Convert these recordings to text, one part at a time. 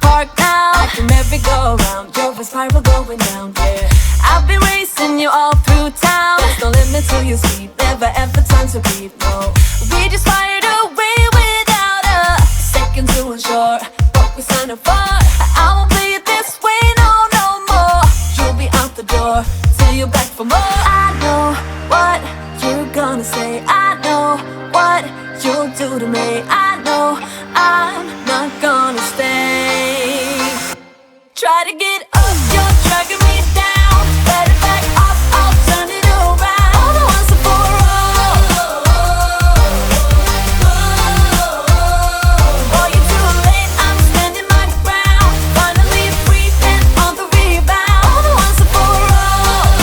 park now, like a merry-go-round. You're a spiral going down, yeah. I've been racing you all through town. There's no limit to your speed, never ever time to breathe, no. We just fired away without a second to ensure what we signed up for. I won't play it this way, no, no more. You'll be out the door till you're back for more. I know what you're gonna say, I know what you'll do to me. I know I'm not gonna stay. Try to get up, you're dragging me down. Better back off, I'll turn it around. All the once and for all. Before you're too late, I'm standing my ground. Finally free, and on the rebound. All the once and for all.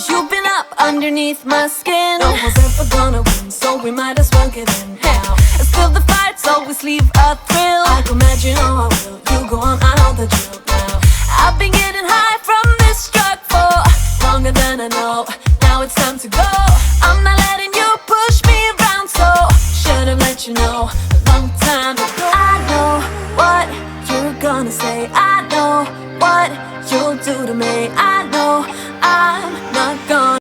You've been up underneath my skin. No one's ever gonna win, so we might as well get in now. And still the fights always leave a thrill. I can imagine how I will. You go on, I know the drill now. I've been getting high from this drug for longer than I know. Now it's time to go. I'm not letting you push me around, so should've let you know a long time ago. I know what you're gonna say, I know what you'll do to me. I know I'm not gonna